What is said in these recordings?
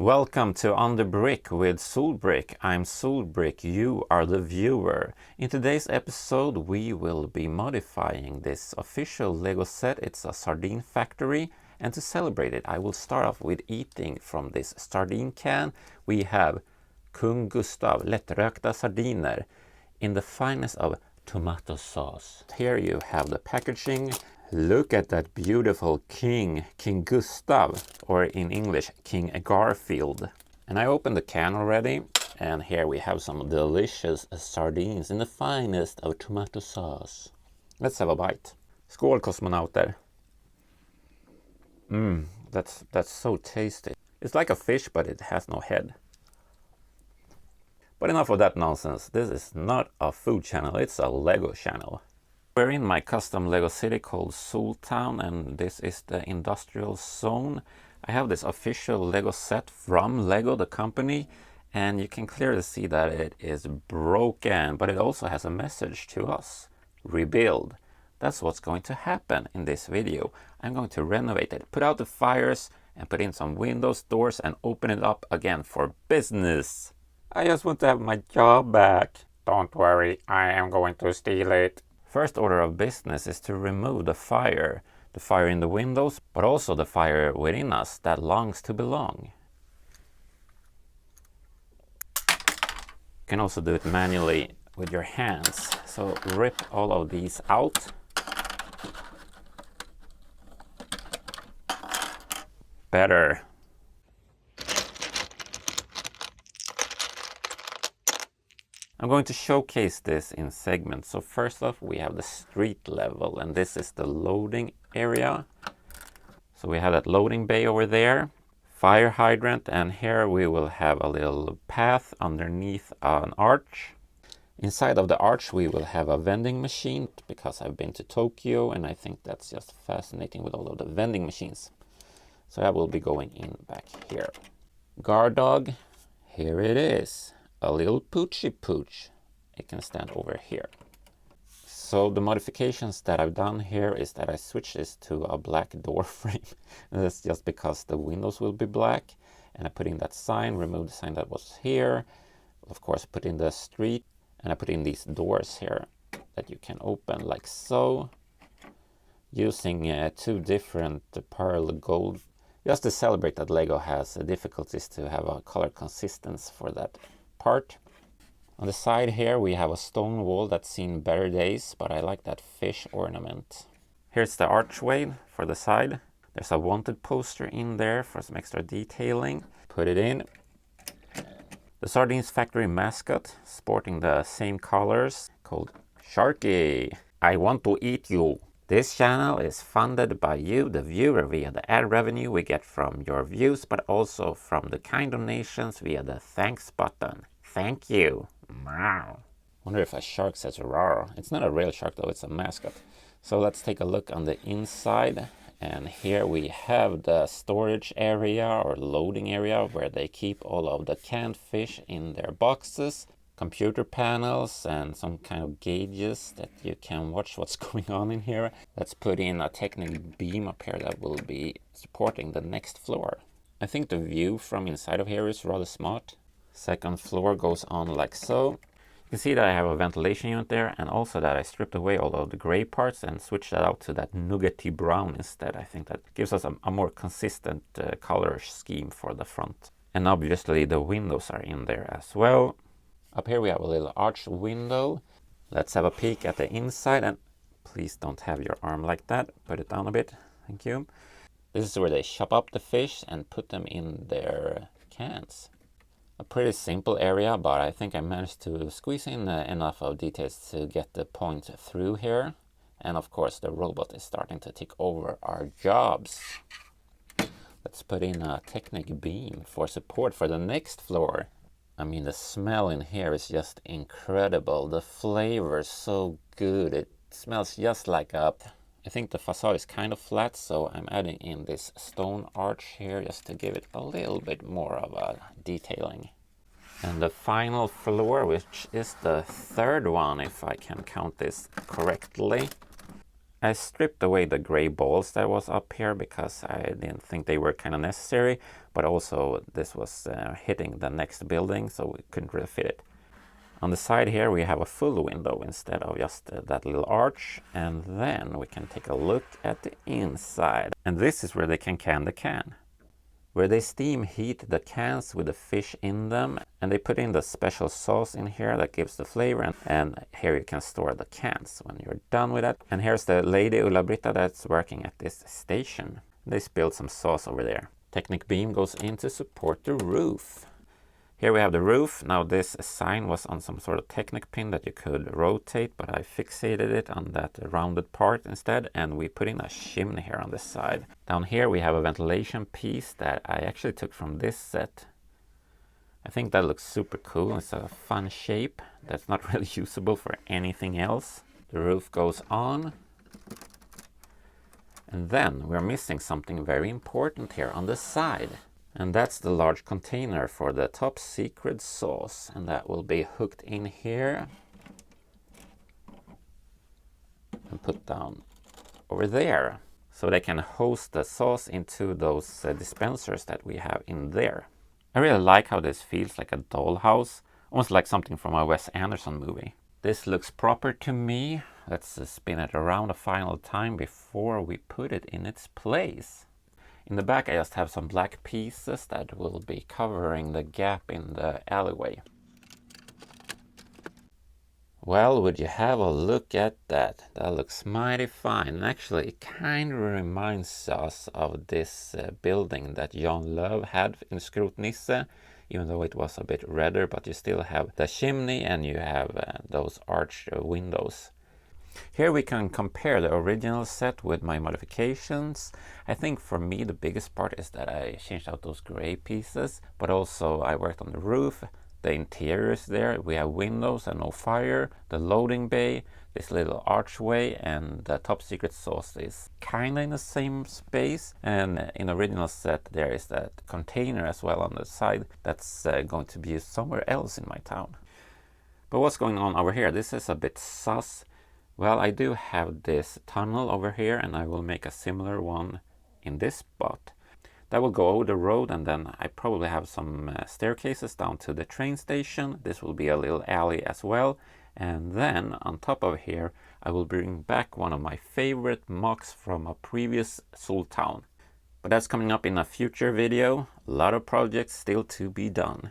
Welcome to On the Brick with Solbrick. I'm Solbrick, you are the viewer. In today's episode we will be modifying this official Lego set. It's a sardine factory, and to celebrate it I will start off with eating from this sardine can. We have Kung Gustav lättrökta sardiner in the finest of tomato sauce. Here you have the packaging. Look at that beautiful King Gustav, or in English, King Garfield. And I opened the can already, and here we have some delicious sardines in the finest of tomato sauce. Let's have a bite. Skål kosmonauter. That's so tasty. It's like a fish, but it has no head. But enough of that nonsense. This is not a food channel, it's a Lego channel. We're in my custom Lego city called Soltown, and this is the industrial zone. I have this official Lego set from Lego, the company, and you can clearly see that it is broken, but it also has a message to us. Rebuild. That's what's going to happen in this video. I'm going to renovate it, put out the fires, and put in some windows, doors, and open it up again for business. I just want to have my job back. Don't worry, I am going to steal it. First order of business is to remove the fire in the windows, but also the fire within us that longs to belong. You can also do it manually with your hands. So rip all of these out. Better. I'm going to showcase this in segments. So first off, we have the street level, and this is the loading area. So we have that loading bay over there, fire hydrant, and here we will have a little path underneath an arch. Inside of the arch we will have a vending machine, because I've been to Tokyo and I think that's just fascinating with all of the vending machines. So that will be going in back here. Guard dog, here it is. A little poochy pooch. It can stand over here. So the modifications that I've done here is that I switched this to a black door frame. And that's just because the windows will be black. And I put in that sign, removed the sign that was here. Of course, put in the street. And I put in these doors here that you can open like so. Using two different pearl gold. Just to celebrate that Lego has difficulties to have a color consistency for that part. On the side here we have a stone wall that's seen better days, but I like that fish ornament. Here's the archway for the side. There's a wanted poster in there for some extra detailing. Put it in. The Sardines factory mascot, sporting the same colors, called Sharky. I want to eat you. This channel is funded by you, the viewer, via the ad revenue we get from your views, but also from the kind donations via the thanks button. Thank you. Wow. Wonder if a shark says roar. It's not a real shark though, it's a mascot. So let's take a look on the inside. And here we have the storage area or loading area where they keep all of the canned fish in their boxes. Computer panels and some kind of gauges that you can watch what's going on in here. Let's put in a Technic beam up here that will be supporting the next floor. I think the view from inside of here is rather smart. Second floor goes on like so. You can see that I have a ventilation unit there, and also that I stripped away all of the gray parts and switched that out to that nougaty brown instead. I think that gives us a more consistent color scheme for the front. And obviously the windows are in there as well. Up here we have a little arch window. Let's have a peek at the inside, and please don't have your arm like that. Put it down a bit, thank you. This is where they chop up the fish and put them in their cans. A pretty simple area, but I think I managed to squeeze in enough of details to get the point through here. And of course the robot is starting to take over our jobs. Let's put in a Technic beam for support for the next floor. I mean, the smell in here is just incredible. The flavor is so good. It smells just like a... I think the facade is kind of flat, so I'm adding in this stone arch here just to give it a little bit more of a detailing. And the final floor, which is the third one, if I can count this correctly. I stripped away the gray balls that was up here because I didn't think they were kind of necessary, but also this was hitting the next building, so we couldn't really fit it. On the side here we have a full window instead of just that little arch, and then we can take a look at the inside. And this is where they can the can. Where they steam heat the cans with the fish in them, and they put in the special sauce in here that gives the flavor, and here you can store the cans when you're done with that. And here's the lady Ulla-Britta that's working at this station. They spilled some sauce over there. Technic beam goes in to support the roof. Here we have the roof. Now this sign was on some sort of Technic pin that you could rotate, but I fixated it on that rounded part instead, and we put in a chimney here on this side. Down here we have a ventilation piece that I actually took from this set. I think that looks super cool. It's a fun shape that's not really usable for anything else. The roof goes on. And then we're missing something very important here on the side. And that's the large container for the top secret sauce, and that will be hooked in here and put down over there, so they can host the sauce into those dispensers that we have in there. I really like how this feels like a dollhouse, almost like something from a Wes Anderson movie. This looks proper to me. Let's spin it around a final time before we put it in its place. In the back I just have some black pieces that will be covering the gap in the alleyway. Well, would you have a look at that? That looks mighty fine. And actually it kind of reminds us of this building that Jan Löv had in Skrotnisse, even though it was a bit redder, but you still have the chimney and you have those arched windows. Here we can compare the original set with my modifications. I think for me the biggest part is that I changed out those gray pieces, but also I worked on the roof, the interiors there. We have windows and no fire, the loading bay, this little archway, and the top secret sauce is kind of in the same space. And in the original set there is that container as well on the side that's going to be used somewhere else in my town. But what's going on over here? This is a bit sus. Well, I do have this tunnel over here, and I will make a similar one in this spot. That will go over the road, and then I probably have some staircases down to the train station. This will be a little alley as well. And then on top of here, I will bring back one of my favorite mocks from a previous Seoul town. But that's coming up in a future video. A lot of projects still to be done.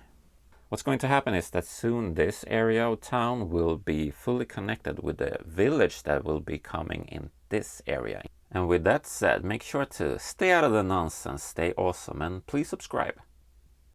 What's going to happen is that soon this area of town will be fully connected with the village that will be coming in this area. And with that said, make sure to stay out of the nonsense, stay awesome, and please subscribe.